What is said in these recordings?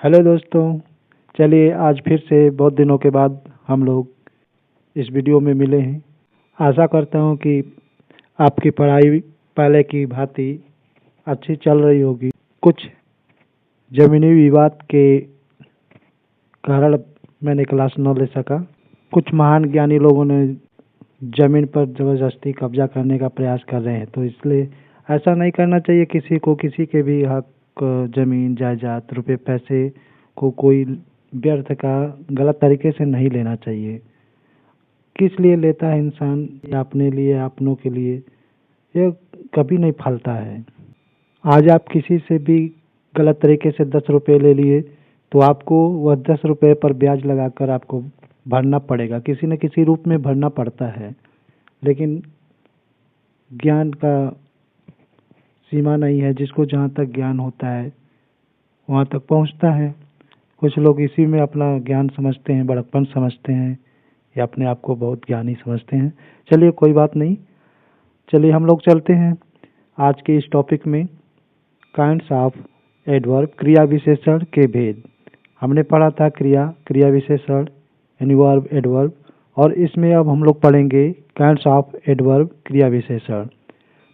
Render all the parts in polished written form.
Hello दोस्तों। चलिए आज फिर से बहुत दिनों के बाद हम लोग इस वीडियो में मिले हैं। आशा करता हूँ कि आपकी पढ़ाई पहले की भांति अच्छी चल रही होगी। कुछ ज़मीनी विवाद के कारण मैंने क्लास न ले सका। कुछ महान ज्ञानी लोगों ने ज़मीन पर ज़बरदस्ती कब्जा करने का प्रयास कर रहे हैं, तो इसलिए ऐसा नहीं करना चाहिए। किसी को किसी के भी हक, ज़मीन जायदाद, रुपए पैसे को कोई व्यर्थ का गलत तरीके से नहीं लेना चाहिए। किस लिए लेता है इंसान, या अपने लिए, अपनों के लिए, यह कभी नहीं फलता है। आज आप किसी से भी गलत तरीके से 10 रुपये ले लिए तो आपको वह 10 रुपये पर ब्याज लगाकर आपको भरना पड़ेगा, किसी न किसी रूप में भरना पड़ता है। लेकिन ज्ञान का सीमा नहीं है, जिसको जहाँ तक ज्ञान होता है वहाँ तक पहुँचता है। कुछ लोग इसी में अपना ज्ञान समझते हैं, बड़प्पन समझते हैं, या अपने आप को बहुत ज्ञानी समझते हैं। चलिए कोई बात नहीं, चलिए हम लोग चलते हैं आज के इस टॉपिक में। काइंड्स ऑफ एडवर्ब, क्रिया विशेषण के भेद। हमने पढ़ा था क्रिया विशेषण यानी वर्ब, एडवर्ब, और इसमें अब हम लोग पढ़ेंगे काइंड्स ऑफ एडवर्ब, क्रिया विशेषण।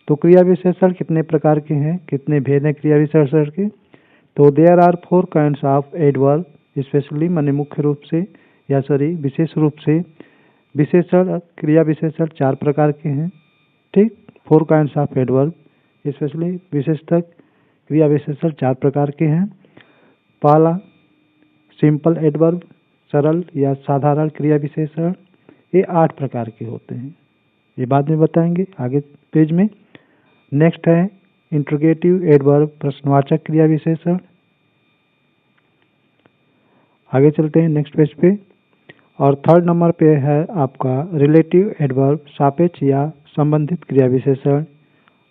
तो क्रिया विशेषण कितने प्रकार के हैं, कितने भेद हैं क्रिया विशेषण के? तो there are 4 kinds of adverb specially, माने मुख्य रूप से या विशेष रूप से। विशेषण, क्रिया विशेषण 4 प्रकार के हैं, ठीक। 4 काइंड्स ऑफ एडवर्ब स्पेशली, विशेषतः क्रिया विशेषण 4 प्रकार के हैं। पहला सिंपल एडवर्ब, सरल या साधारण क्रिया विशेषण, ये 8 प्रकार के होते हैं, ये बाद में बताएंगे आगे पेज में। नेक्स्ट है इंट्रोगेटिव एडवर्ब, प्रश्नवाचक क्रिया विशेषण। आगे चलते हैं नेक्स्ट पेज पे। और थर्ड नंबर पे है आपका रिलेटिव एडवर्ब, सापेक्ष या संबंधित क्रिया विशेषण।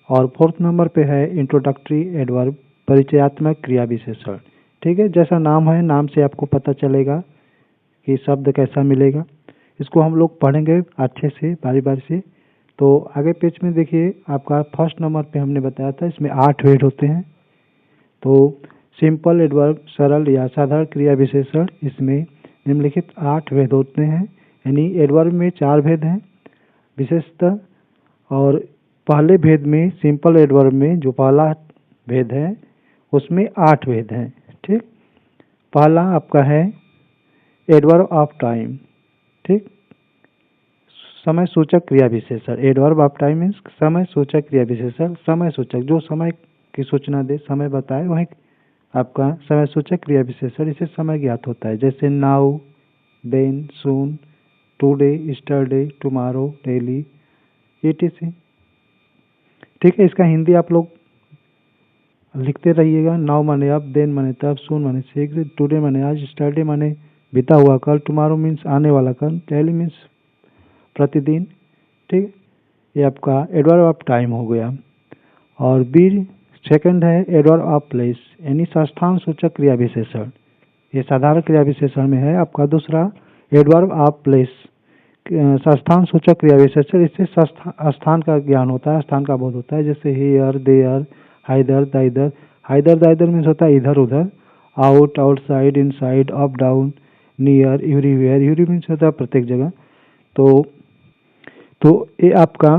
और फोर्थ नंबर पे है इंट्रोडक्टरी एडवर्ब, परिचयात्मक क्रिया विशेषण। ठीक है, जैसा नाम है, नाम से आपको पता चलेगा कि शब्द कैसा मिलेगा। इसको हम लोग पढ़ेंगे अच्छे से, बारी बारी से। तो आगे पेज में देखिए, आपका फर्स्ट नंबर पे हमने बताया था, इसमें 8 भेद होते हैं। तो सिंपल एडवर्ब, सरल या साधारण क्रिया विशेषण, इसमें निम्नलिखित 8 भेद होते हैं। यानी एडवर्ब में 4 भेद हैं विशेषतः, और पहले भेद में सिंपल एडवर्ब में जो पहला भेद है उसमें 8 भेद हैं, ठीक। पहला आपका है एडवर्ब ऑफ टाइम, ठीक, समय सूचक क्रिया विशेषण। एडवर्ब ऑफ टाइम मीन्स समय सूचक क्रिया विशेषण। समय सूचक, जो समय की सूचना दे, समय बताए, वही आपका समय सूचक क्रिया विशेषण। इसे समय ज्ञात होता है, जैसे now, then, soon, today, yesterday, tomorrow, daily, etc। ठीक है, इसका हिंदी आप लोग लिखते रहिएगा। नाउ माने अब, देन माने तब, सून माने शीघ्र, टुडे माने आज, यस्टरडे माने बीता हुआ कल, टुमारो मीन्स आने वाला कल, डेली मीन्स प्रतिदिन, ठीक। ये आपका एडवर्ब ऑफ टाइम हो गया। और बी सेकंड है एडवर्ब ऑफ प्लेस, यानी स्थान सूचक क्रिया विशेषण। ये साधारण क्रिया विशेषण में है आपका दूसरा एडवर्ब ऑफ प्लेस, स्थान सूचक क्रिया विशेषण। इससे स्थान का ज्ञान होता है, स्थान का बोध होता है, जैसे here, there, hither, thither. Hither thither means होता है इधर उधर, out, outside, inside, up down, near, everywhere. Every means होता है प्रत्येक जगह। तो ये आपका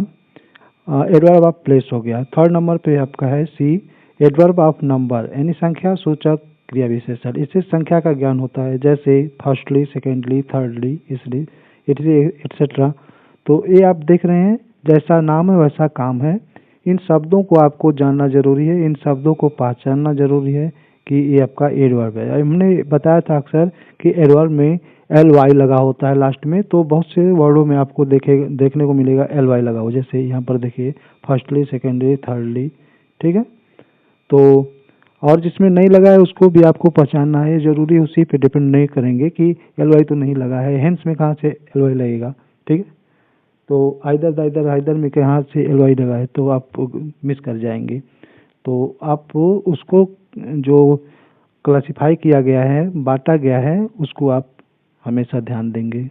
एडवर्ब ऑफ प्लेस हो गया। थर्ड नंबर पे आपका है सी एडवर्ब ऑफ नंबर, यानी संख्या सूचक क्रिया विशेषण। इससे संख्या का ज्ञान होता है, जैसे फर्स्टली, सेकेंडली, थर्डली, इसलिए एटसेट्रा। तो ये आप देख रहे हैं, जैसा नाम है वैसा काम है। इन शब्दों को आपको जानना जरूरी है, इन शब्दों को पहचानना जरूरी है कि ये आपका एडवर्ब है। हमने बताया था अक्सर कि एडवर्ब में ly लगा होता है लास्ट में, तो बहुत से वर्डों में आपको देखने को मिलेगा ly लगा हो, जैसे यहाँ पर देखिए फर्स्टली, सेकेंडली, थर्डली, ठीक है। तो और जिसमें नहीं लगा है उसको भी आपको पहचानना है, जरूरी उसी पे डिपेंड नहीं करेंगे कि ly तो नहीं लगा है, हेंस में कहाँ से ly लगेगा, ठीक है। तो आइदर दाइदर, हाइदर में कहाँ से ly लगा है तो आप मिस कर जाएंगे। तो आप उसको जो क्लासिफाई किया गया है, बांटा गया है, उसको आप हमेशा ध्यान देंगे।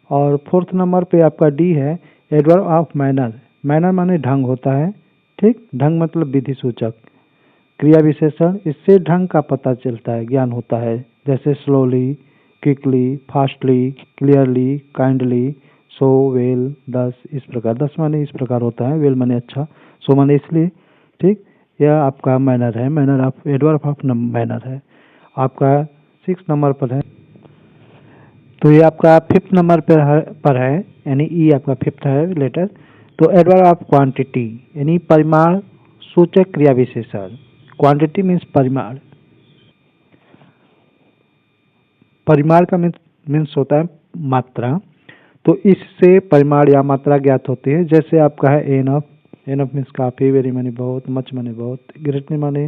और फोर्थ नंबर पे आपका डी है एडवर्ब ऑफ मैनर। मैनर माने ढंग होता है, ठीक। ढंग मतलब विधि सूचक क्रिया विशेषण, इससे ढंग का पता चलता है, ज्ञान होता है। जैसे slowly, quickly, fastly, clearly, kindly, so, well, thus, इस प्रकार। दस माने इस प्रकार होता है, वेल माने अच्छा, सो माने इसलिए। ठीक, यह आपका मैनर है, manner of adverb of manner है। आपका 6 नंबर पर है, तो ये आपका 5th नंबर पर है, यानी ई आपका 5th है लेटर। तो एडवर्ब ऑफ क्वांटिटी, यानी परिमाण सूचक क्रिया विशेषण। क्वांटिटी मीन्स परिमाण, परिमाण का मीन्स होता है मात्रा। तो इससे परिमाण या मात्रा ज्ञात होती है। जैसे आपका है एनफ, एनफ मीन्स काफी, वेरी माने बहुत, मच माने बहुत, ग्रेटली माने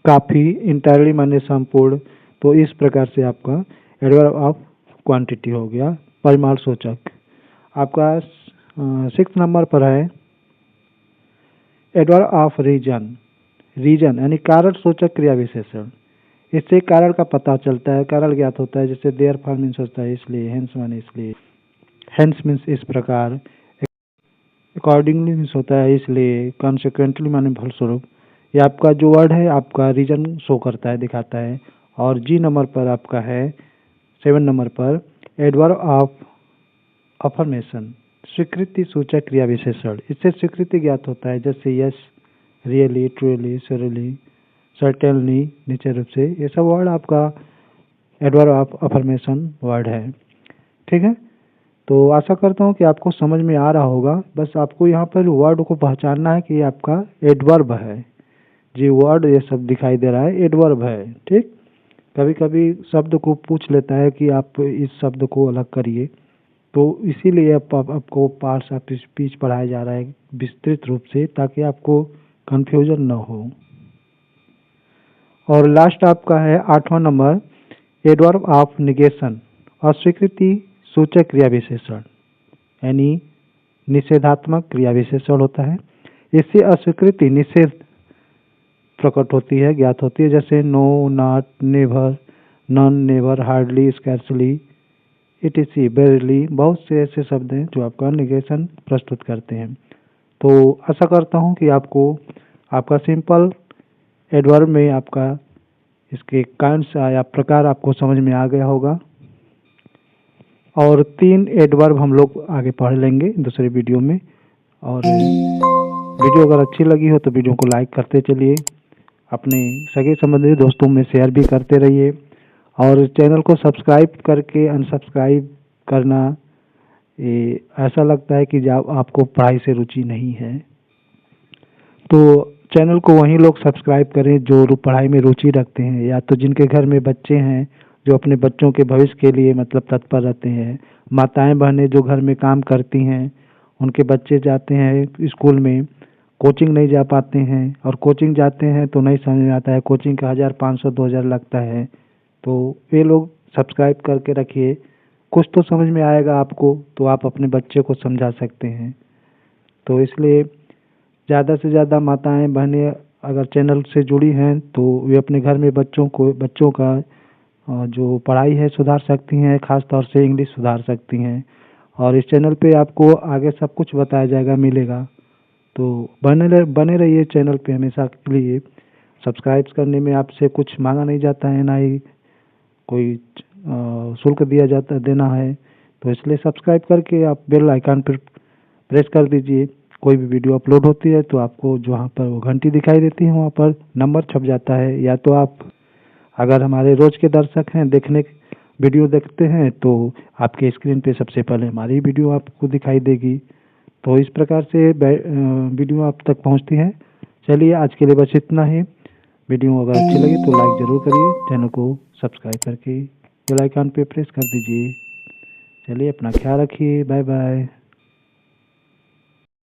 काफी, इंटायरली माने संपूर्ण। तो इस प्रकार से आपका एडवर्ब ऑफ क्वांटिटी हो गया, परिमाण सूचक। आपका 6 नंबर पर है एडवर्ब ऑफ रीजन, रीजन यानी कारण सूचक क्रिया विशेषण। इससे कारण का पता चलता है, कारण ज्ञात होता है। जैसे देयर फॉर मीन्स होता है इसलिए, हेंस माने इसलिए, हेंस मीन्स इस प्रकार, अकॉर्डिंगली मीन्स होता है इसलिए, कॉन्सिक्वेंटली माने फलस्वरूप। ये आपका जो वर्ड है आपका रीजन शो करता है, दिखाता है। और जी नंबर पर आपका है 7 नंबर पर एडवर्ब ऑफ अफर्मेशन, स्वीकृति सूचक क्रिया विशेषण। इससे स्वीकृति ज्ञात होता है। जैसे yes, really, truly, surely, certainly, निश्चय रूप से, ये सब वर्ड आपका एडवर्ब ऑफ अफर्मेशन वर्ड है। ठीक है, तो आशा करता हूँ कि आपको समझ में आ रहा होगा। बस आपको यहाँ पर वर्ड को पहचानना है कि ये आपका एडवर्ब है। जी वर्ड ये सब दिखाई दे रहा है, एडवर्ब है। ठीक, कभी कभी शब्द को पूछ लेता है कि आप इस शब्द को अलग करिए, तो इसीलिए आपको पार्ट्स ऑफ स्पीच पढ़ाया जा रहा है विस्तृत रूप से, ताकि आपको कंफ्यूजन न हो। और लास्ट आपका है 8वां नंबर एडवर्ब ऑफ निगेशन, अस्वीकृति सूचक क्रिया विशेषण, यानी निषेधात्मक क्रिया विशेषण होता है। इससे अस्वीकृति, निषेध प्रकट होती है, ज्ञात होती है। जैसे no, not, never, none, never, hardly, scarcely, ETC, barely, बहुत से ऐसे शब्द हैं जो आपका निगेशन प्रस्तुत करते हैं। तो आशा करता हूँ कि आपको आपका सिंपल एडवर्ब में आपका इसके काइंड्स या प्रकार आपको समझ में आ गया होगा। और 3 एडवर्ब हम लोग आगे पढ़ लेंगे दूसरे वीडियो में। और वीडियो अगर अच्छी लगी हो तो वीडियो को लाइक करते चलिए, अपने सगे संबंधी दोस्तों में शेयर भी करते रहिए। और चैनल को सब्सक्राइब करके अनसब्सक्राइब करना, ये ऐसा लगता है कि जब आपको पढ़ाई से रुचि नहीं है, तो चैनल को वहीं लोग सब्सक्राइब करें जो पढ़ाई में रुचि रखते हैं, या तो जिनके घर में बच्चे हैं जो अपने बच्चों के भविष्य के लिए मतलब तत्पर रहते हैं। माताएं बहनें जो घर में काम करती हैं, उनके बच्चे जाते हैं स्कूल में, कोचिंग नहीं जा पाते हैं, और कोचिंग जाते हैं तो नहीं समझ में आता है, कोचिंग का 1500-2000 लगता है। तो ये लोग सब्सक्राइब करके रखिए, कुछ तो समझ में आएगा आपको, तो आप अपने बच्चे को समझा सकते हैं। तो इसलिए ज़्यादा से ज़्यादा माताएं बहनें अगर चैनल से जुड़ी हैं तो वे अपने घर में बच्चों का जो पढ़ाई है सुधार सकती हैं, ख़ास तौर से इंग्लिश सुधार सकती हैं। और इस चैनल पे आपको आगे सब कुछ बताया जाएगा, मिलेगा। तो बने रहिए चैनल पे हमेशा के लिए। सब्सक्राइब करने में आपसे कुछ मांगा नहीं जाता है, ना ही कोई शुल्क देना है। तो इसलिए सब्सक्राइब करके आप बेल आइकन पर प्रेस कर दीजिए। कोई भी वीडियो अपलोड होती है तो आपको जहाँ पर वो घंटी दिखाई देती है वहाँ पर नंबर छप जाता है। या तो आप अगर हमारे रोज के दर्शक हैं, वीडियो देखते हैं, तो आपके स्क्रीन पे सबसे पहले हमारी वीडियो आपको दिखाई देगी। तो इस प्रकार से वीडियो आप तक पहुंचती है। चलिए आज के लिए बस इतना ही। वीडियो अगर अच्छी लगी तो लाइक ज़रूर करिए, चैनल को सब्सक्राइब करके बेल आइकन पे प्रेस कर दीजिए। चलिए अपना ख्याल रखिए, बाय बाय।